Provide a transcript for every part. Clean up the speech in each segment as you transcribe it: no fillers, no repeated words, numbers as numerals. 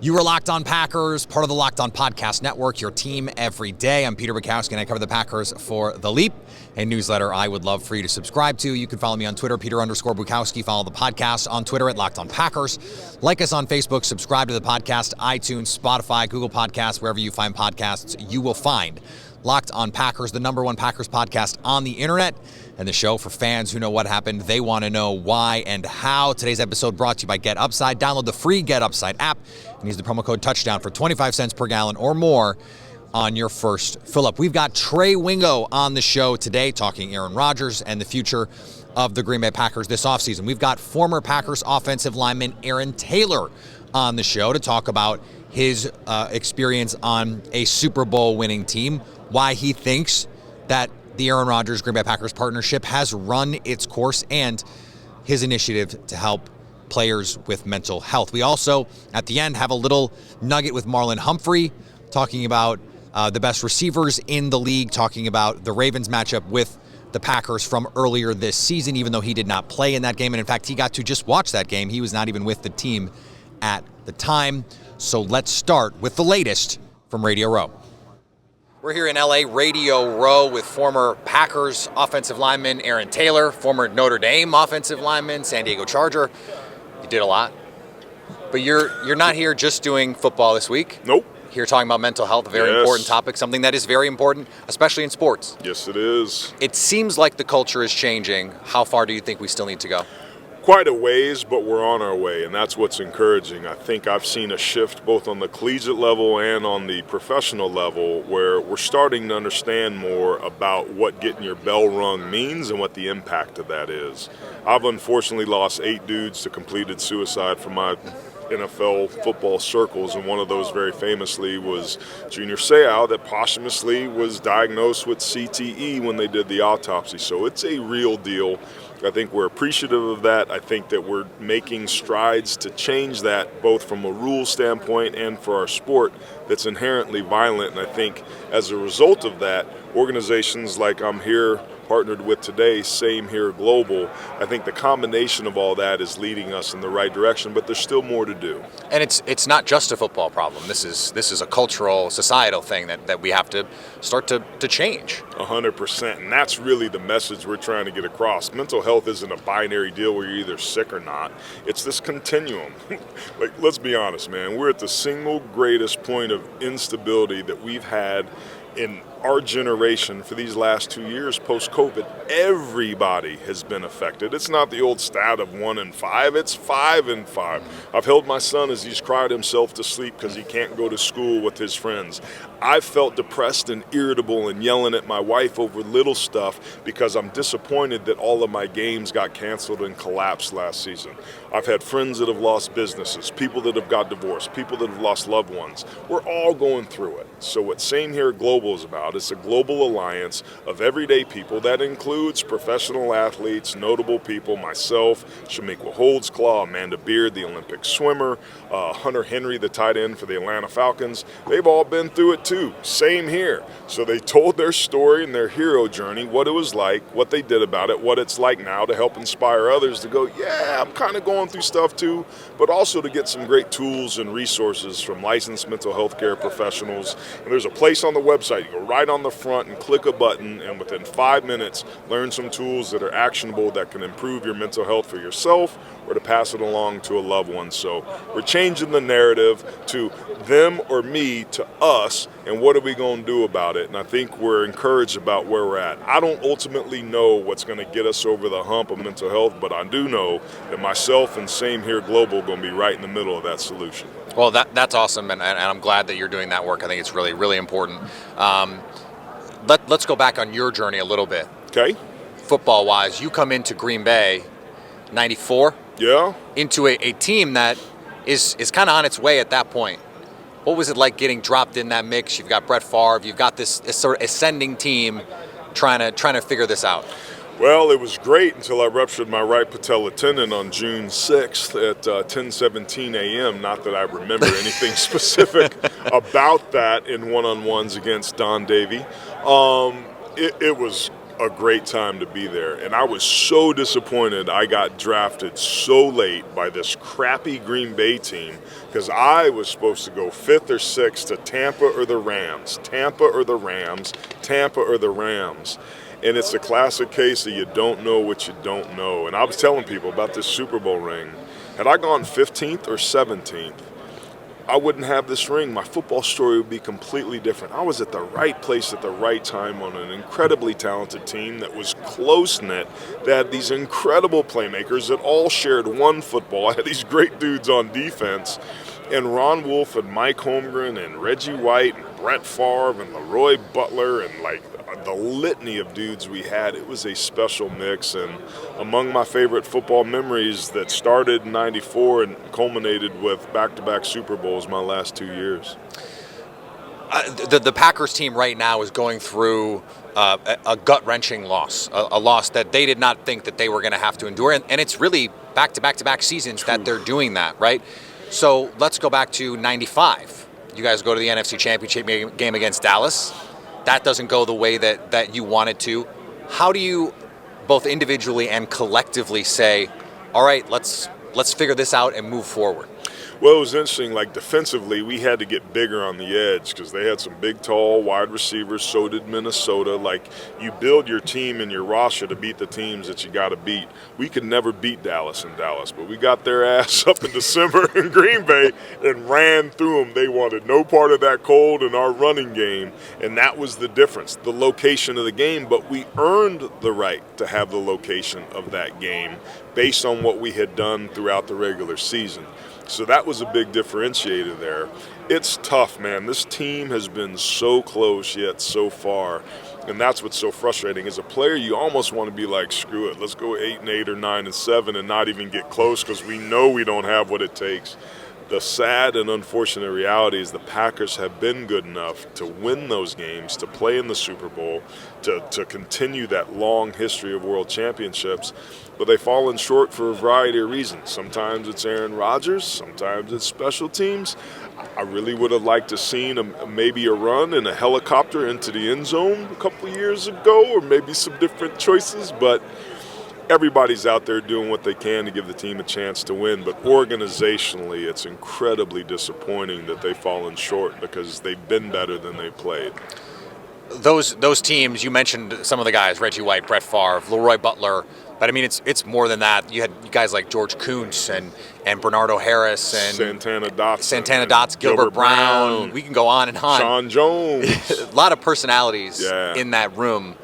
You are Locked On Packers, part of the Locked On Podcast Network, your team every day. I'm Peter Bukowski, and I cover the Packers for The Leap, a newsletter I would love for you to subscribe to. You can follow me on Twitter, Peter_Bukowski. Follow the podcast on Twitter at Locked On Packers. Like us on Facebook, subscribe to the podcast, iTunes, Spotify, Google Podcasts, wherever you find podcasts, you will find Locked On Packers, the #1 Packers podcast on the internet, and the show for fans who know what happened. They want to know why and how. Today's episode brought to you by Get Upside. Download the free Get Upside app and use the promo code TOUCHDOWN for 25 cents per gallon or more on your first fill-up. We've got Trey Wingo on the show today talking Aaron Rodgers and the future of the Green Bay Packers this offseason. We've got former Packers offensive lineman Aaron Taylor on the show to talk about his experience on a Super Bowl winning team, why he thinks that the Aaron Rodgers Green Bay Packers partnership has run its course, and his initiative to help players with mental health. We also, at the end, have a little nugget with Marlon Humphrey talking about the best receivers in the league, talking about the Ravens matchup with the Packers from earlier this season, even though he did not play in that game. And in fact, he got to just watch that game. He was not even with the team at the time. So let's start with the latest from Radio Row. We're here in LA, Radio Row, with former Packers offensive lineman Aaron Taylor, former Notre Dame offensive lineman, San Diego Charger. You did a lot. But you're not here just doing football this week. Nope. Here talking about mental health, a very important topic, something that is very important, especially in sports. Yes, it is. It seems like the culture is changing. How far do you think we still need to go? Quite a ways, but we're on our way, and that's what's encouraging. I think I've seen a shift both on the collegiate level and on the professional level where we're starting to understand more about what getting your bell rung means and what the impact of that is. I've unfortunately lost 8 dudes to completed suicide from my NFL football circles, and one of those very famously was Junior Seau, that posthumously was diagnosed with CTE when they did the autopsy. So it's a real deal. I think we're appreciative of that. I think that we're making strides to change that, both from a rule standpoint and for our sport that's inherently violent. And I think as a result of that, organizations like I'm here partnered with today, Same Here Global, I think the combination of all that is leading us in the right direction, but there's still more to do. And it's not just a football problem. This is a cultural, societal thing that we have to start to change. 100%, and that's really the message we're trying to get across. Mental health isn't a binary deal where you're either sick or not. It's this continuum. Like, let's be honest, man. We're at the single greatest point of instability that we've had in our generation for these last 2 years post-COVID. Everybody has been affected. It's not the old stat of 1 in 5, it's 5 in 5. I've held my son as he's cried himself to sleep because he can't go to school with his friends. I've felt depressed and irritable and yelling at my wife over little stuff because I'm disappointed that all of my games got canceled and collapsed last season. I've had friends that have lost businesses, people that have got divorced, people that have lost loved ones. We're all going through it. So what Same Here Global is about, it's a global alliance of everyday people that includes professional athletes, notable people, myself, Shamiqua Holdsclaw, Amanda Beard, the Olympic swimmer, Hunter Henry, the tight end for the Atlanta Falcons. They've all been through it too. Same here. So they told their story and their hero journey, what it was like, what they did about it, what it's like now, to help inspire others to go, yeah, I'm kind of going through stuff too, but also to get some great tools and resources from licensed mental health care professionals. And there's a place on the website. You go right on the front and click a button, and within 5 minutes, learn some tools that are actionable that can improve your mental health for yourself or to pass it along to a loved one. So we're changing the narrative to them or me to us, and what are we going to do about it? And I think we're encouraged about where we're at. I don't ultimately know what's going to get us over the hump of mental health, but I do know that myself and Same Here Global are going to be right in the middle of that solution. Well, that's awesome, and I'm glad that you're doing that work. I think it's really, really important. Let's go back on your journey a little bit. Okay. Football-wise, you come into Green Bay, 94? Yeah. Into a team that is kind of on its way at that point. What was it like getting dropped in that mix? You've got Brett Favre, you've got this sort of ascending team trying to figure this out. Well, it was great until I ruptured my right patella tendon on June 6th at 10:17 a.m. Not that I remember anything specific about that in one-on-ones against Don Davey. It was a great time to be there. And I was so disappointed I got drafted so late by this crappy Green Bay team, because I was supposed to go 5th or 6th to Tampa or the Rams, Tampa or the Rams, Tampa or the Rams. And it's a classic case of you don't know what you don't know. And I was telling people about this Super Bowl ring. Had I gone 15th or 17th, I wouldn't have this ring. My football story would be completely different. I was at the right place at the right time on an incredibly talented team that was close-knit, that had these incredible playmakers that all shared one football. I had these great dudes on defense, and Ron Wolf and Mike Holmgren and Reggie White and Brett Favre and Leroy Butler and like the litany of dudes we had. It was a special mix, and among my favorite football memories that started in '94 and culminated with back-to-back Super Bowls my last 2 years. The Packers team right now is going through a gut-wrenching loss, a loss that they did not think that they were going to have to endure, and it's really back-to-back seasons that they're doing that, right? So let's go back to '95. You guys go to the NFC Championship game against Dallas. That doesn't go the way that you want it to. How do you, both individually and collectively, say, all right, let's figure this out and move forward? Well, it was interesting. Like, defensively, we had to get bigger on the edge because they had some big, tall wide receivers. So did Minnesota. Like, you build your team and your roster to beat the teams that you got to beat. We could never beat Dallas in Dallas, but we got their ass up in December in Green Bay and ran through them. They wanted no part of that cold in our running game, and that was the difference, the location of the game. But we earned the right to have the location of that game based on what we had done throughout the regular season. So that was a big differentiator there. It's tough, man. This team has been so close yet so far, and that's what's so frustrating. As a player, you almost want to be like, screw it, let's go 8-8 or 9-7 and not even get close because we know we don't have what it takes. The sad and unfortunate reality is the Packers have been good enough to win those games, to play in the Super Bowl, to continue that long history of world championships, but they've fallen short for a variety of reasons. Sometimes it's Aaron Rodgers, sometimes it's special teams. I really would have liked to seen maybe a run in a helicopter into the end zone a couple of years ago, or maybe some different choices, but everybody's out there doing what they can to give the team a chance to win, but organizationally it's incredibly disappointing that they've fallen short because they've been better than they played. Those teams, you mentioned some of the guys, Reggie White, Brett Favre, Leroy Butler, but I mean it's more than that. You had guys like George Kuntz and Bernardo Harris and Santana Dotson, Gilbert Brown. We can go on and on. Sean Jones. A lot of personalities in that room.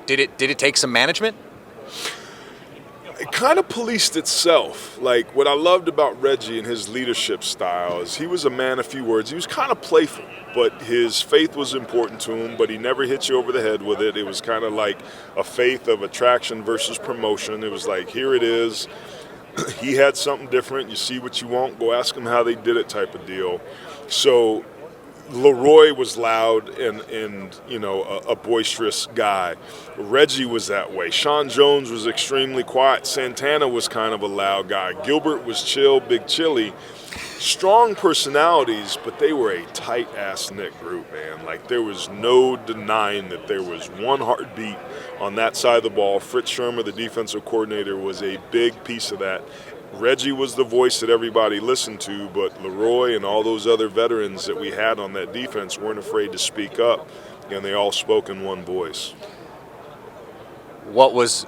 Did it take some management? It kind of policed itself. Like, what I loved about Reggie and his leadership style is he was a man of few words. He was kind of playful, but his faith was important to him, but he never hit you over the head with it. It was kind of like a faith of attraction versus promotion. It was like, here it is. He had something different. You see what you want, go ask him how they did it type of deal. So Leroy was loud and you know, a boisterous guy. Reggie was that way. Sean Jones was extremely quiet. Santana was kind of a loud guy. Gilbert was chill, big chilly. Strong personalities, but they were a tight-ass knit group, man. Like, there was no denying that there was one heartbeat on that side of the ball. Fritz Shermer, the defensive coordinator, was a big piece of that. Reggie was the voice that everybody listened to, but Leroy and all those other veterans that we had on that defense weren't afraid to speak up, and they all spoke in one voice. What was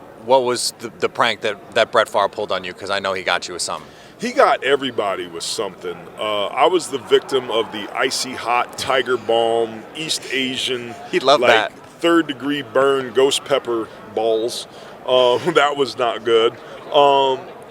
the prank that Brett Favre pulled on you? Because I know he got you with something. He got everybody with something. I was the victim of the icy hot Tiger Balm, East Asian. He'd love that. Third-degree burn, ghost pepper balls. That was not good.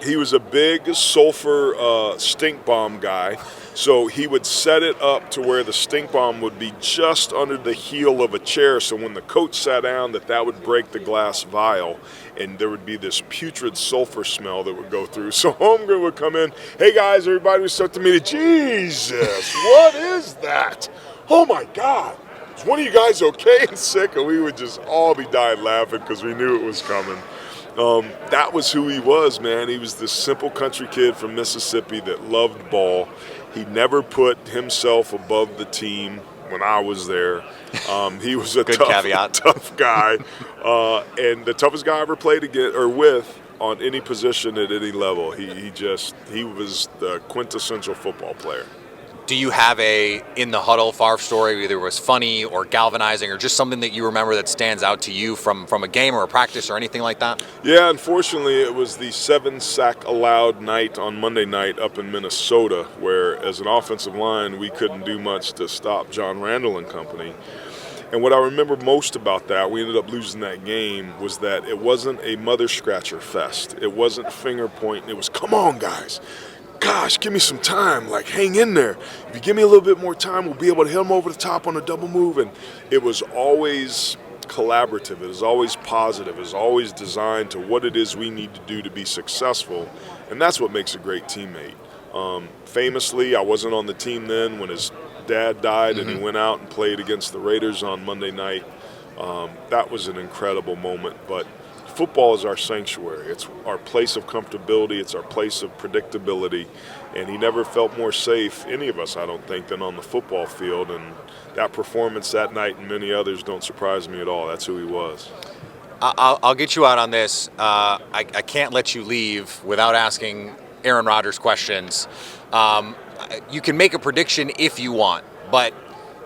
He was a big sulfur stink bomb guy, so he would set it up to where the stink bomb would be just under the heel of a chair, so when the coach sat down that would break the glass vial, and there would be this putrid sulfur smell that would go through. So Holmgren would come in, hey guys, everybody would start to meet, Jesus, what is that? Oh my God, is one of you guys okay and sick? And we would just all be dying laughing because we knew it was coming. That was who he was, man. He was this simple country kid from Mississippi that loved ball. He never put himself above the team. when I was there. He was a Good tough, caveat. tough guy, and the toughest guy I ever played against or with on any position at any level. He was the quintessential football player. Do you have a in the huddle Favre story, either it was funny or galvanizing or just something that you remember that stands out to you from a game or a practice or anything like that? Yeah, unfortunately, it was the 7-sack allowed night on Monday night up in Minnesota, where as an offensive line, we couldn't do much to stop John Randall and company. And what I remember most about that, we ended up losing that game, was that it wasn't a mother scratcher fest. It wasn't finger pointing. It was, come on, guys. Gosh, give me some time. Like, hang in there. If you give me a little bit more time, we'll be able to hit him over the top on a double move. And it was always collaborative. It was always positive. It was always designed to what it is we need to do to be successful. And that's what makes a great teammate. Famously, I wasn't on the team then when his dad died and he went out and played against the Raiders on Monday night. That was an incredible moment. But football is our sanctuary. It's our place of comfortability. It's our place of predictability. And he never felt more safe, any of us, I don't think, than on the football field. And that performance that night and many others don't surprise me at all. That's who he was. I'll get you out on this. I can't let you leave without asking Aaron Rodgers questions. You can make a prediction if you want, but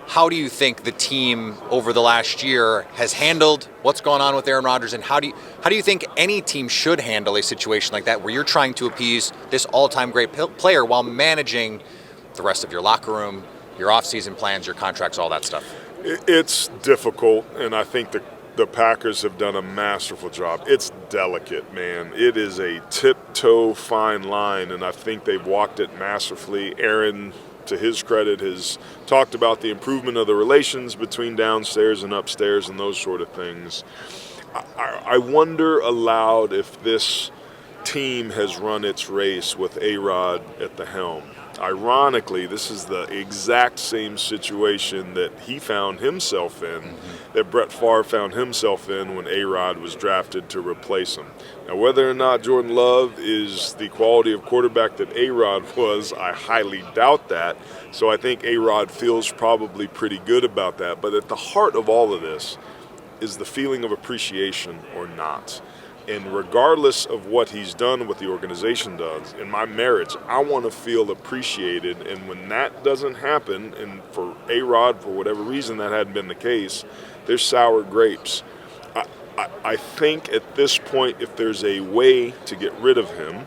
how do you think the team over the last year has handled what's going on with Aaron Rodgers, and how do you think any team should handle a situation like that where you're trying to appease this all-time great player while managing the rest of your locker room, your off-season plans, your contracts, all that stuff? It's difficult, and I think the Packers have done a masterful job. It's delicate, man. It is a tiptoe fine line, and I think they've walked it masterfully. Aaron, to his credit, has talked about the improvement of the relations between downstairs and upstairs and those sort of things. I wonder aloud if this team has run its race with A-Rod at the helm. Ironically, this is the exact same situation that he found himself in, that Brett Favre found himself in when A-Rod was drafted to replace him. Now, whether or not Jordan Love is the quality of quarterback that A-Rod was, I highly doubt that. So I think A-Rod feels probably pretty good about that. But at the heart of all of this is the feeling of appreciation or not. And regardless of what he's done, what the organization does, in my marriage, I want to feel appreciated. And when that doesn't happen, and for A-Rod, for whatever reason that hadn't been the case, there's sour grapes. I think at this point, if there's a way to get rid of him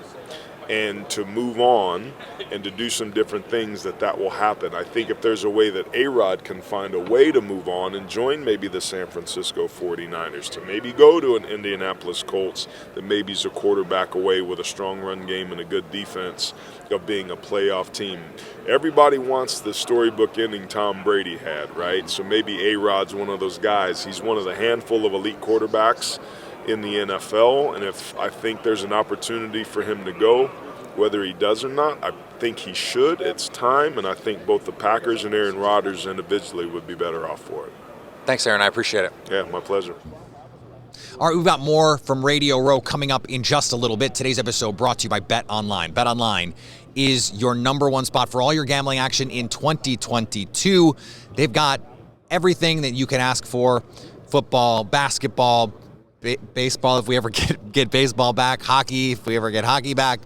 and to move on and to do some different things, that will happen. I think if there's a way that A-Rod can find a way to move on and join maybe the San Francisco 49ers, to maybe go to an Indianapolis Colts that maybe is a quarterback away with a strong run game and a good defense of being a playoff team. Everybody wants the storybook ending Tom Brady had, right? So maybe A-Rod's one of those guys. He's one of the handful of elite quarterbacks in the NFL, and if I think there's an opportunity for him to go, whether he does or not, I think he should. It's time, and I think both the Packers and Aaron Rodgers individually would be better off for it. Thanks, Aaron. I appreciate it. Yeah, my pleasure. All right, we've got more from Radio Row coming up in just a little bit. Today's episode brought to you by Bet Online. Bet Online is your number one spot for all your gambling action in 2022. They've got everything that you can ask for: football, basketball, baseball if we ever get baseball back, hockey if we ever get hockey back,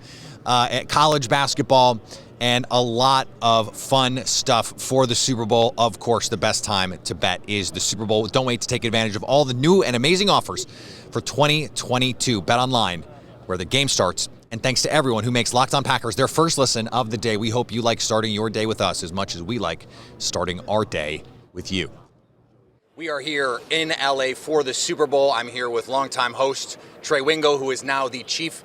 at college basketball, and a lot of fun stuff for the Super Bowl. Of course, the best time to bet is the Super Bowl. Don't wait to take advantage of all the new and amazing offers for 2022. Bet Online, where the game starts. And thanks to everyone who makes Locked On Packers their first listen of the day. We hope you like starting your day with us as much as we like starting our day with you. We are here in LA for the Super Bowl. I'm here with longtime host Trey Wingo, who is now the chief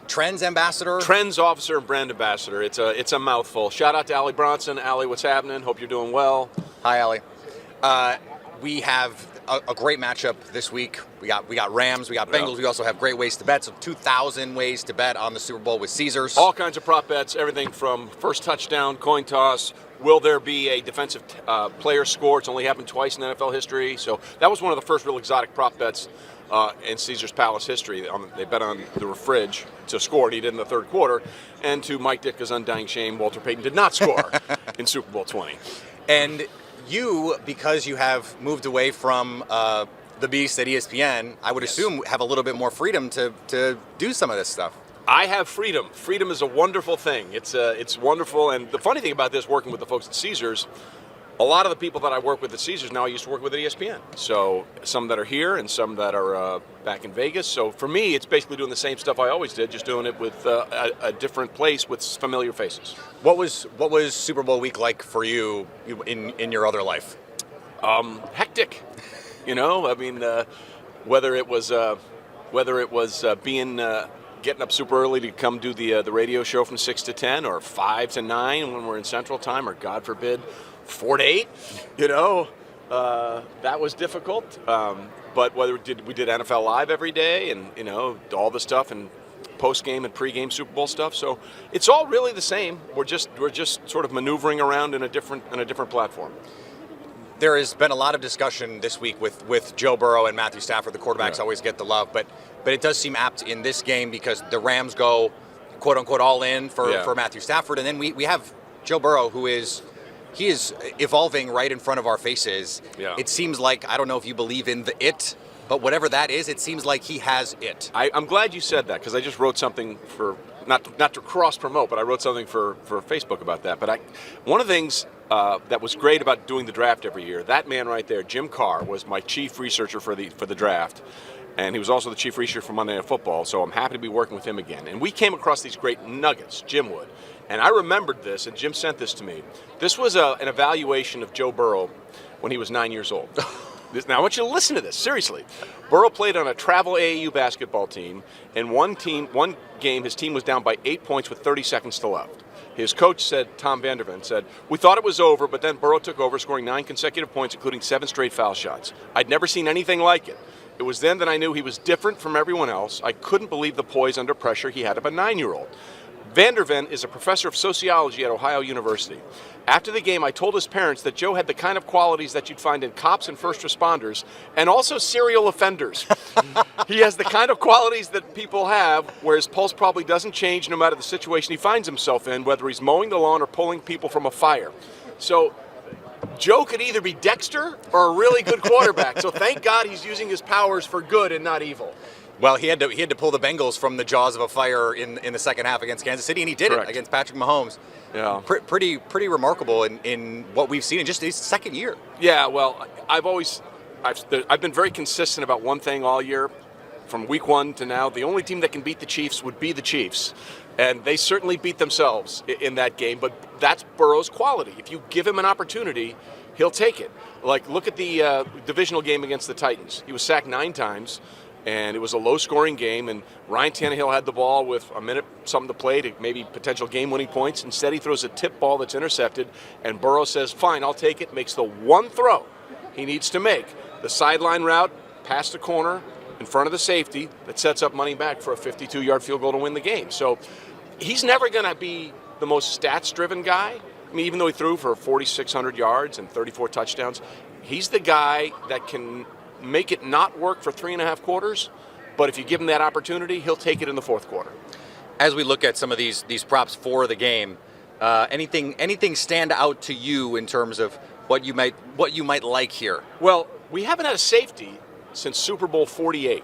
trends ambassador. Trends officer and brand ambassador. It's a mouthful. Shout out to Allie Bronson. Allie, what's happening? Hope you're doing well. Hi, Allie. We have a great matchup this week. We got Rams, we got Bengals. We also have great ways to bet. So 2,000 ways to bet on the Super Bowl with Caesars. All kinds of prop bets, everything from first touchdown, coin toss. Will there be a defensive player score? It's only happened twice in NFL history. So that was one of the first real exotic prop bets in Caesars Palace history. They bet on the fridge to score, and he did in the third quarter. And to Mike Ditka's undying shame, Walter Payton did not score in Super Bowl 20. And you, because you have moved away from the beast at ESPN, I would assume have a little bit more freedom to do some of this stuff. I have freedom. Freedom is a wonderful thing. It's wonderful. And the funny thing about this, working with the folks at Caesars, a lot of the people that I work with at Caesars now I used to work with at ESPN. So some that are here and some that are back in Vegas. So for me, it's basically doing the same stuff I always did, just doing it with a different place with familiar faces. What was Super Bowl week like for you in your other life? Hectic. I mean, whether it was getting up super early to come do the radio show from 6 to 10 or 5 to 9 when we're in Central Time, or God forbid 4 to 8, that was difficult. But we did NFL Live every day, and all the stuff and post game and pre game Super Bowl stuff. So it's all really the same. We're just sort of maneuvering around in a different platform. There has been a lot of discussion this week with Joe Burrow and Matthew Stafford. The quarterbacks always get the love, but it does seem apt in this game because the Rams go, quote unquote, all in for Matthew Stafford, and then we have Joe Burrow, who is evolving right in front of our faces. Yeah. It seems like, I don't know if you believe in it, but whatever that is, it seems like he has it. I'm glad you said that, because I just wrote something for not to cross promote, but I wrote something for Facebook about that. But one of the things that was great about doing the draft every year, that man right there, Jim Carr, was my chief researcher for the draft, and he was also the chief researcher for Monday Night Football. So I'm happy to be working with him again. And we came across these great nuggets, Jim would, and I remembered this, and Jim sent this to me. This was an evaluation of Joe Burrow when he was 9 years old. Now, I want you to listen to this, seriously. Burrow played on a travel AAU basketball team. In one game, his team was down by 8 points with 30 seconds to left. His coach said, Tom Vanderven said, "We thought it was over, but then Burrow took over, scoring 9 consecutive points, including 7 straight foul shots. I'd never seen anything like it. It was then that I knew he was different from everyone else. I couldn't believe the poise under pressure he had of a 9-year-old. Vanderven is a professor of sociology at Ohio University. After the game, I told his parents that Joe had the kind of qualities that you'd find in cops and first responders, and also serial offenders. He has the kind of qualities that people have, where his pulse probably doesn't change no matter the situation he finds himself in, whether he's mowing the lawn or pulling people from a fire." So Joe could either be Dexter or a really good quarterback. So thank God he's using his powers for good and not evil. Well, he had to pull the Bengals from the jaws of a fire in the second half against Kansas City, and he did Correct. it against Patrick Mahomes. Yeah, pretty remarkable in what we've seen in just his second year. Yeah, well, I've been very consistent about one thing all year, from week 1 to now. The only team that can beat the Chiefs would be the Chiefs, and they certainly beat themselves in that game. But that's Burrow's quality. If you give him an opportunity, he'll take it. Like, look at the divisional game against the Titans. He was sacked 9 times. And it was a low-scoring game, and Ryan Tannehill had the ball with a minute something to play to maybe potential game-winning points. Instead, he throws a tip ball that's intercepted, and Burrow says, "Fine, I'll take it," makes the one throw he needs to make. The sideline route past the corner in front of the safety that sets up money back for a 52-yard field goal to win the game. So he's never going to be the most stats-driven guy. I mean, even though he threw for 4,600 yards and 34 touchdowns, he's the guy that can make it not work for 3.5 quarters, but if you give him that opportunity, he'll take it in the fourth quarter. As we look at some of these props for the game, anything stand out to you in terms of what you might like here? Well, we haven't had a safety since Super Bowl 48.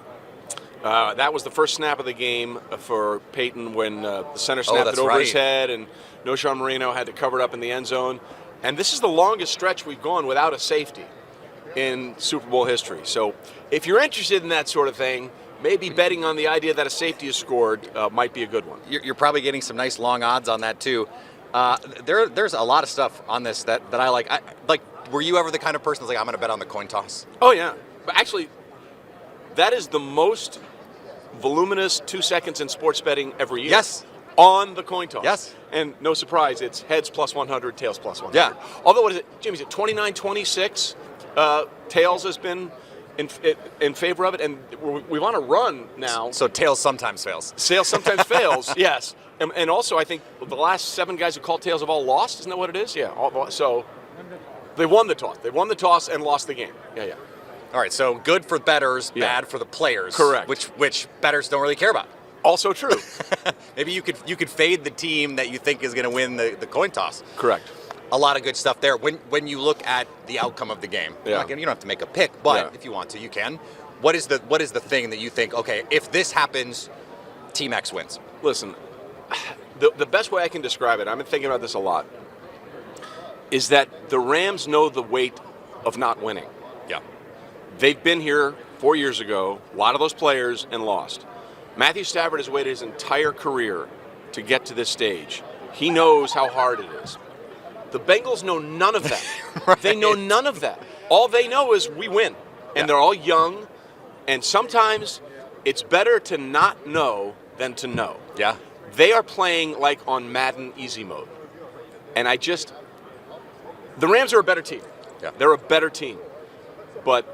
That was the first snap of the game for Peyton when the center snapped it over his head, and Noshawn Marino had to cover it up in the end zone. And this is the longest stretch we've gone without a safety in Super Bowl history. So if you're interested in that sort of thing, maybe betting on the idea that a safety is scored might be a good one. You're probably getting some nice long odds on that too. There's a lot of stuff on this that I like. Were you ever the kind of person that's like, I'm going to bet on the coin toss? Oh, yeah. But actually, that is the most voluminous 2 seconds in sports betting every year. Yes. On the coin toss. Yes. And no surprise, it's heads plus 100, tails plus 100. Yeah. Although, what is it, Jimmy, is it 29-26? Tails has been in favor of it, and we're on a run now. So tails sometimes fails. Tails sometimes fails, yes. And also, I think the last 7 guys who called tails have all lost. Isn't that what it is? Yeah. So they won the toss. They won the toss and lost the game. Yeah. All right, so good for bettors, bad for the players. Correct. Which bettors don't really care about. Also true. Maybe you could fade the team that you think is going to win the coin toss. Correct. a lot of good stuff there. When you look at the outcome of the game, Yeah. like, you don't have to make a pick, but Yeah. if you want to, you can. What is the thing that you think, okay, if this happens, Team X wins? Listen, the best way I can describe it, I've been thinking about this a lot, is that the Rams know the weight of not winning. Yeah. They've been here 4 years ago, a lot of those players, and lost. Matthew Stafford has waited his entire career to get to this stage. He knows how hard it is. The Bengals know none of that. Right. They know none of that. All they know is we win. And they're all young, and sometimes it's better to not know than to know. Yeah. They are playing like on Madden easy mode. And the Rams are a better team. Yeah. They're a better team. But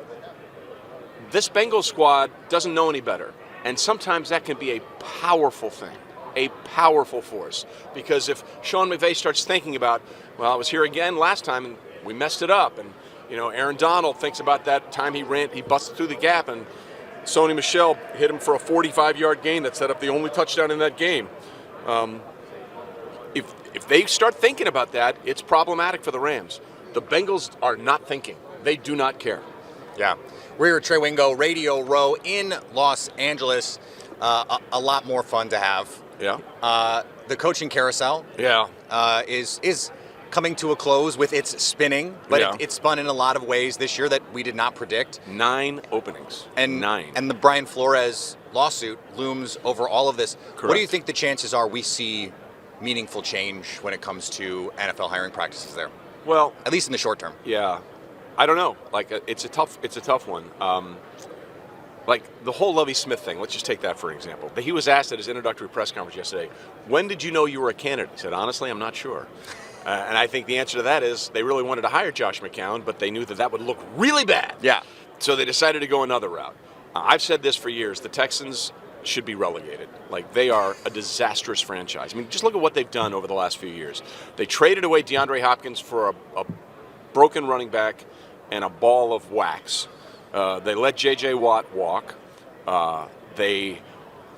this Bengals squad doesn't know any better. And sometimes that can be a powerful thing, a powerful force. Because if Sean McVay starts thinking about, well, I was here again last time and we messed it up. And, Aaron Donald thinks about that time he busted through the gap and Sony Michel hit him for a 45-yard gain that set up the only touchdown in that game. If they start thinking about that, it's problematic for the Rams. The Bengals are not thinking. They do not care. Yeah. We're here at Trey Wingo Radio Row in Los Angeles. A lot more fun to have. Yeah. The coaching carousel Yeah. is coming to a close with its spinning, but Yeah. it spun in a lot of ways this year that we did not predict. 9 openings. And 9. And the Brian Flores lawsuit looms over all of this. Correct. What do you think the chances are we see meaningful change when it comes to NFL hiring practices there? Well, At least in the short term. yeah. I don't know. It's a tough one. Like the whole Lovie Smith thing, let's just take that for an example. He was asked at his introductory press conference yesterday, when did you know you were a candidate? He said, honestly, I'm not sure. And I think the answer to that is they really wanted to hire Josh McCown, but they knew that would look really bad. Yeah. So they decided to go another route. I've said this for years. The Texans should be relegated. Like, they are a disastrous franchise. I mean, just look at what they've done over the last few years. They traded away DeAndre Hopkins for a broken running back and a ball of wax. They let J.J. Watt walk. They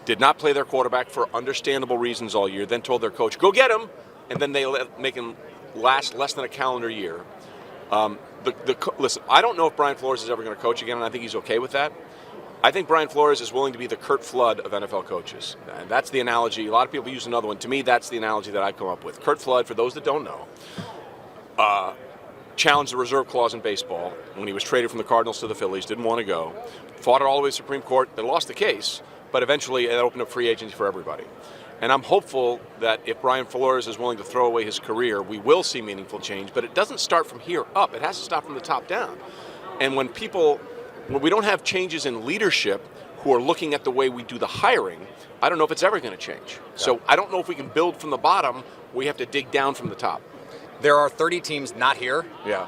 did not play their quarterback for understandable reasons all year, then told their coach, go get him, and then they make him last less than a calendar year. Listen, I don't know if Brian Flores is ever going to coach again, and I think he's okay with that. I think Brian Flores is willing to be the Curt Flood of NFL coaches. And that's the analogy. A lot of people use another one. To me, that's the analogy that I've come up with. Curt Flood, for those that don't know, challenged the reserve clause in baseball when he was traded from the Cardinals to the Phillies, didn't want to go, fought it all the way to the Supreme Court. They lost the case, but eventually it opened up free agency for everybody. And I'm hopeful that if Brian Flores is willing to throw away his career, we will see meaningful change, but it doesn't start from here up. It has to start from the top down. And when we don't have changes in leadership who are looking at the way we do the hiring, I don't know if it's ever going to change. Yeah. So I don't know if we can build from the bottom. We have to dig down from the top. There are 30 teams not here. Yeah.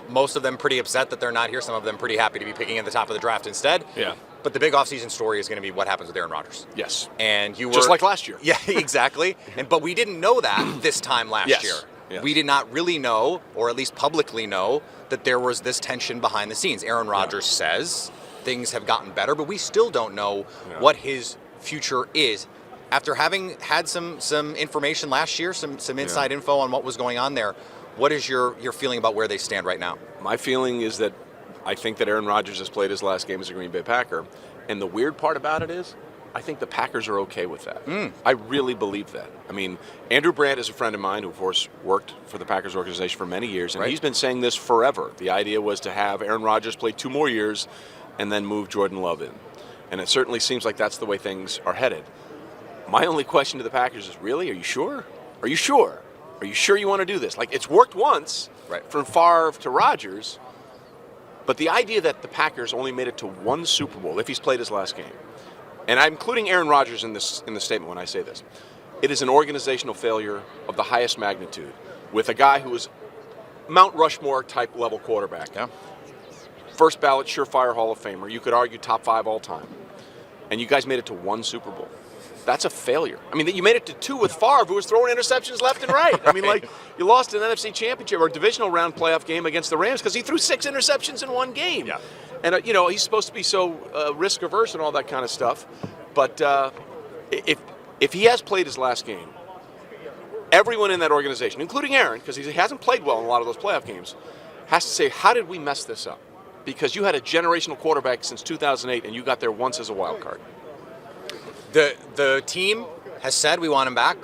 Most of them pretty upset that they're not here. Some of them pretty happy to be picking at the top of the draft instead. Yeah. But the big offseason story is going to be what happens with Aaron Rodgers. Yes. And you were just like last year. Yeah, exactly. But we didn't know that this time last Yes. year. Yes. We did not really know, or at least publicly know, that there was this tension behind the scenes. Aaron Rodgers says things have gotten better, but we still don't know what his future is. After having had some information last year, some inside info on what was going on there, what is your feeling about where they stand right now? My feeling is that I think that Aaron Rodgers has played his last game as a Green Bay Packer. And the weird part about it is I think the Packers are okay with that. I really believe that. I mean, Andrew Brandt is a friend of mine who, of course, worked for the Packers organization for many years, and he's been saying this forever. The idea was to have Aaron Rodgers play 2 more years and then move Jordan Love in. And it certainly seems like that's the way things are headed. My only question to the Packers is, really, are you sure? Are you sure? Are you sure you want to do this? Like, it's worked once from Favre to Rodgers, but the idea that the Packers only made it to 1 Super Bowl if he's played his last game, and I'm including Aaron Rodgers in the statement when I say this, it is an organizational failure of the highest magnitude with a guy who is Mount Rushmore type level quarterback. Yeah. First ballot, surefire Hall of Famer. You could argue top 5 all time. And you guys made it to 1 Super Bowl. That's a failure. I mean, you made it to 2 with Favre, who was throwing interceptions left and right. I mean, like, you lost an NFC championship or divisional round playoff game against the Rams because he threw 6 interceptions in 1 game. Yeah. And, he's supposed to be so risk-averse and all that kind of stuff. But if he has played his last game, everyone in that organization, including Aaron, because he hasn't played well in a lot of those playoff games, has to say, how did we mess this up? Because you had a generational quarterback since 2008, and you got there once as a wild card. The team has said we want him back.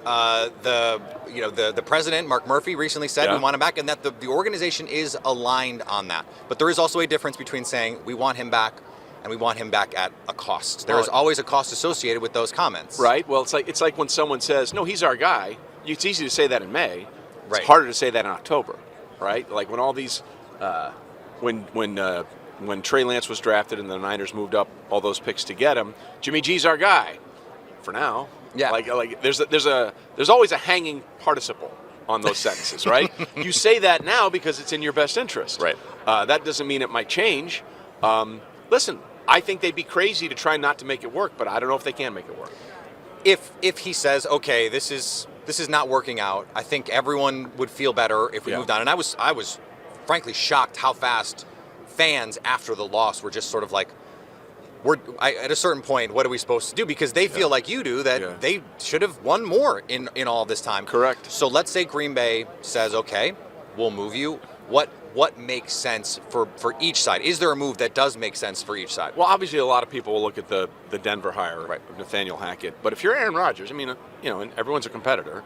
The president, Mark Murphy, recently said we want him back, and that the organization is aligned on that. But there is also a difference between saying we want him back and we want him back at a cost. There is always a cost associated with those comments. Right. Well, it's like when someone says, no, he's our guy. It's easy to say that in May. It's Right. harder to say that in October. Right. Like when all these, when Trey Lance was drafted and the Niners moved up all those picks to get him, Jimmy G's our guy. For now. Yeah. Like there's always a hanging participle on those sentences, right? You say that now because it's in your best interest. Right. That doesn't mean it might change. Listen, I think they'd be crazy to try not to make it work, but I don't know if they can make it work. If he says, okay, this is not working out, I think everyone would feel better if we moved on. And I was frankly shocked how fast fans after the loss were just sort of like, at a certain point, what are we supposed to do? Because they feel like you do, that they should have won more in all this time. Correct. So let's say Green Bay says, okay, we'll move you. What makes sense for each side? Is there a move that does make sense for each side? Well, obviously, a lot of people will look at the Denver hire of Nathaniel Hackett. But if you're Aaron Rodgers, I mean, and everyone's a competitor.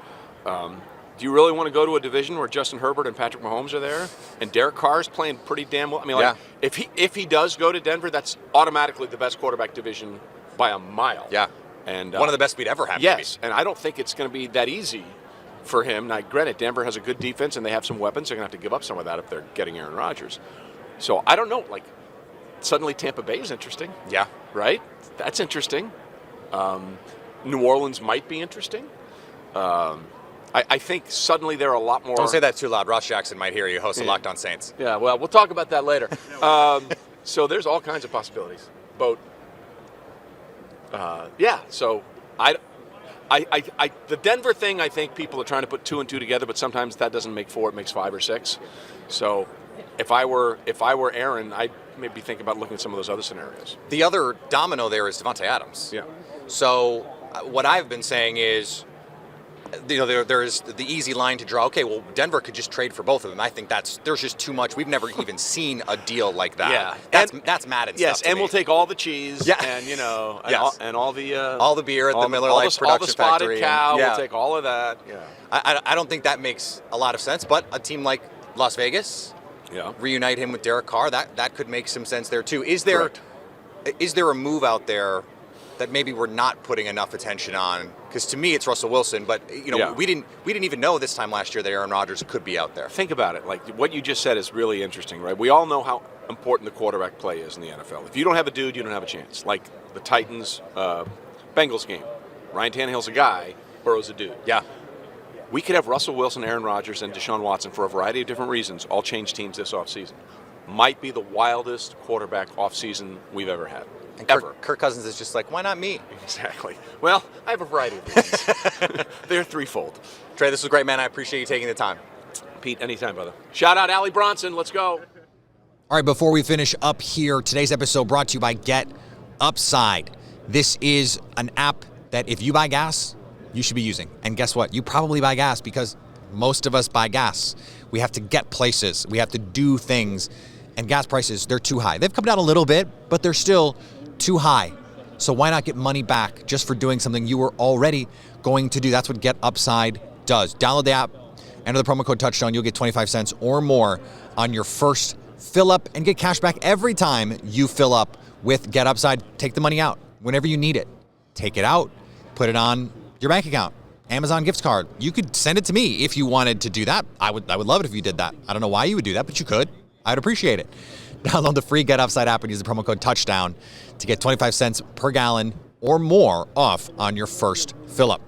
Do you really want to go to a division where Justin Herbert and Patrick Mahomes are there, and Derek Carr's playing pretty damn well? I mean, if he does go to Denver, that's automatically the best quarterback division by a mile. Yeah, and one of the best we'd ever have. Yes, and I don't think it's going to be that easy for him. Now, granted, Denver has a good defense and they have some weapons. They're going to have to give up some of that if they're getting Aaron Rodgers. So I don't know. Like, suddenly Tampa Bay is interesting. Yeah, right. That's interesting. New Orleans might be interesting. I think suddenly there are a lot more. Don't say that too loud. Ross Jackson might hear you. Host of Locked On Saints. Yeah, well, we'll talk about that later. So there's all kinds of possibilities. But so the Denver thing, I think people are trying to put 2 and 2 together, but sometimes that doesn't make 4; it makes 5 or 6. So if I were Aaron, I'd maybe think about looking at some of those other scenarios. The other domino there is Davante Adams. Yeah. So what I've been saying is, there is the easy line to draw. Okay, well, Denver could just trade for both of them. I think there's just too much. We've never even seen a deal like that. Yeah, that's Madden yes, stuff. Yes, and we'll take all the cheese. Yeah. And and all the beer at the Miller Lite production all the spotted factory. cow. Yeah. We'll take all of that. Yeah. I don't think that makes a lot of sense. But a team like Las Vegas, reunite him with Derek Carr. That could make some sense there too. Is there a move out there that maybe we're not putting enough attention on? Because to me, it's Russell Wilson, but we didn't even know this time last year that Aaron Rodgers could be out there. Think about it. Like what you just said is really interesting, right? We all know how important the quarterback play is in the NFL. If you don't have a dude, you don't have a chance. Like the Titans Bengals game, Ryan Tannehill's a guy, Burrow's a dude. Yeah. We could have Russell Wilson, Aaron Rodgers, and Deshaun Watson for a variety of different reasons all change teams this offseason. Might be the wildest quarterback offseason we've ever had. And Kirk Cousins is just like, why not me? Exactly. Well, I have a variety of reasons. They're threefold. Trey, this was great, man. I appreciate you taking the time. Pete, anytime, brother. Shout out Allie Bronson. Let's go. All right, before we finish up here, today's episode brought to you by Get Upside. This is an app that if you buy gas, you should be using. And guess what? You probably buy gas because most of us buy gas. We have to get places. We have to do things. And gas prices, they're too high. They've come down a little bit, but they're still too high. So why not get money back just for doing something you were already going to do? That's what Get Upside does. Download the app, enter the promo code Touchdown. You'll get 25 cents or more on your first fill up and get cash back every time you fill up with Get Upside. Take the money out whenever you need it. Take it out, put it on your bank account, Amazon gift card. You could send it to me if you wanted to do that. I would love it if you did that. I don't know why you would do that, but you could. I'd appreciate it. Download the free Get Upside app and use the promo code Touchdown to get 25 cents per gallon or more off on your first fill-up.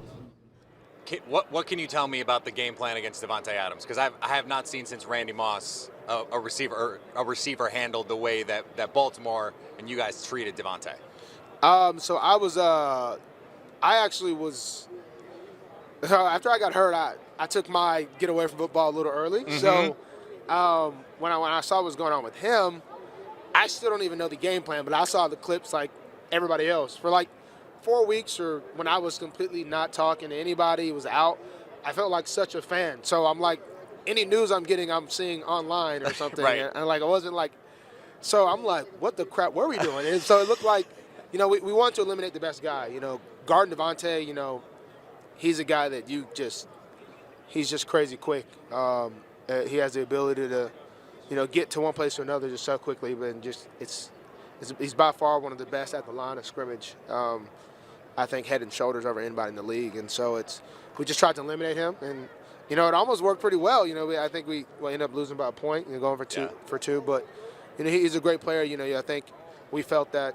What can you tell me about the game plan against Davante Adams? Because I have not seen since Randy Moss a receiver handled the way that Baltimore and you guys treated Davante. So I actually was after I got hurt, I took my get away from football a little early. Mm-hmm. So when I saw what was going on with him, I still don't even know the game plan, but I saw the clips like everybody else. For like 4 weeks or when I was completely not talking to anybody, was out, I felt like such a fan. So I'm like, any news I'm getting, I'm seeing online or something. Right. And like, I wasn't like, so I'm like, what the crap were we doing? And so it looked like, we want to eliminate the best guy. Guarding Davante, he's a guy that he's just crazy quick. He has the ability to, get to one place to another just so quickly, but he's by far one of the best at the line of scrimmage. I think head and shoulders over anybody in the league, and so we just tried to eliminate him, and it almost worked pretty well. I think we ended up losing by a point, going for two, but he's a great player. I think we felt that.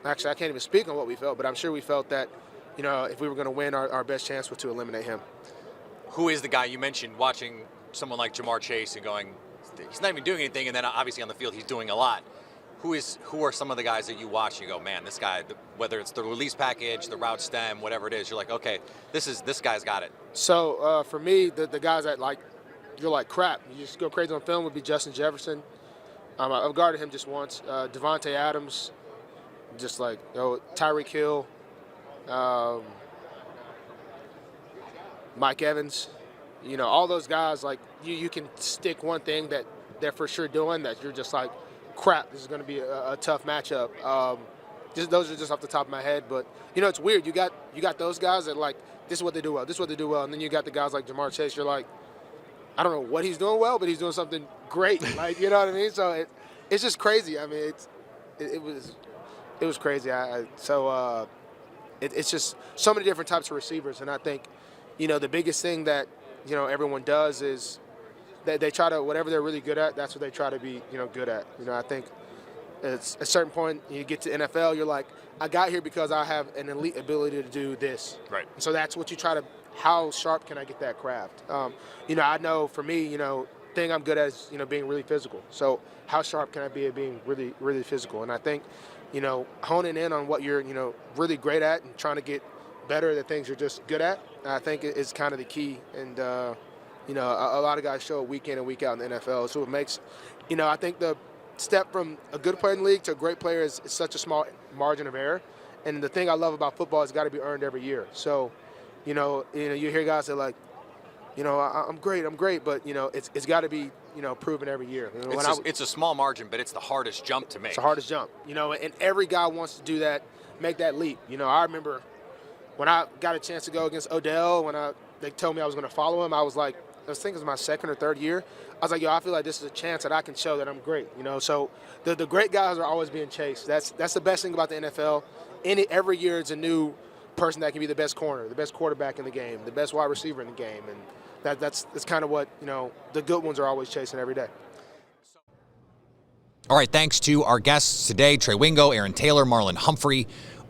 Actually, I can't even speak on what we felt, but I'm sure we felt that, if we were going to win, our best chance was to eliminate him. Who is the guy you mentioned watching someone like Jamar Chase and going, he's not even doing anything, and then obviously on the field he's doing a lot. Who are some of the guys that you watch and you go, man, this guy, whether it's the release package, the route stem, whatever it is, you're like, okay, this guy's got it. So for me, the guys that you're like, crap, you just go crazy on film would be Justin Jefferson. I've guarded him just once. Davante Adams, just like Tyreek Hill, Mike Evans, all those guys, like you can stick one thing that they're for sure doing that you're just like, crap, this is going to be a tough matchup. Those are just off the top of my head, but it's weird. You got those guys that like, this is what they do well, this is what they do well, and then you got the guys like Jamar Chase. You're like, I don't know what he's doing well, but he's doing something great. Like, you know what I mean? So it's just crazy. I mean, it was crazy. It's just so many different types of receivers, and I think the biggest thing that everyone does is that they try to, whatever they're really good at, that's what they try to be good at. I think at a certain point you get to NFL, you're like, I got here because I have an elite ability to do this. Right. So that's what you try to. How sharp can I get that craft? I know for me, thing I'm good at is being really physical. So how sharp can I be at being really, really physical? And I think honing in on what you're really great at and trying to get better at the things you're just good at, I think is kind of the key. And a lot of guys show it week in and week out in the NFL. So it makes, I think the step from a good player in the league to a great player is such a small margin of error. And the thing I love about football is it's got to be earned every year. So, you hear guys that are like, I'm great, but it's got to be proven every year. It's a small margin, but it's the hardest jump to make. It's the hardest jump, and every guy wants to do that, make that leap. I remember when I got a chance to go against Odell, they told me I was going to follow him, I think it was my second or third year. I was like, I feel like this is a chance that I can show that I'm great. So the great guys are always being chased. That's the best thing about the NFL. Every year it's a new person that can be the best corner, the best quarterback in the game, the best wide receiver in the game, and that's kind of what the good ones are always chasing every day. All right, thanks to our guests today, Trey Wingo, Aaron Taylor, Marlon Humphrey.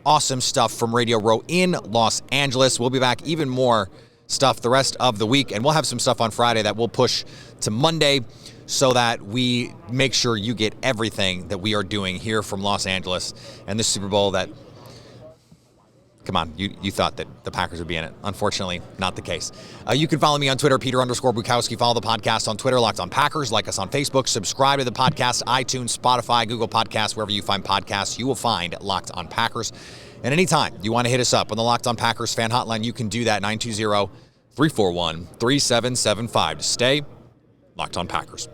Awesome stuff from Radio Row in Los Angeles. We'll be back even more stuff the rest of the week, and we'll have some stuff on Friday that we'll push to Monday so that we make sure you get everything that we are doing here from Los Angeles and the Super Bowl that, come on, you thought that the Packers would be in it. Unfortunately, not the case. You can follow me on Twitter, Peter_Bukowski. Follow the podcast on Twitter, Locked on Packers. Like us on Facebook. Subscribe to the podcast, iTunes, Spotify, Google Podcasts. Wherever you find podcasts, you will find Locked on Packers. And anytime you want to hit us up on the Locked on Packers fan hotline, you can do that, 920-341-3775. To stay Locked on Packers.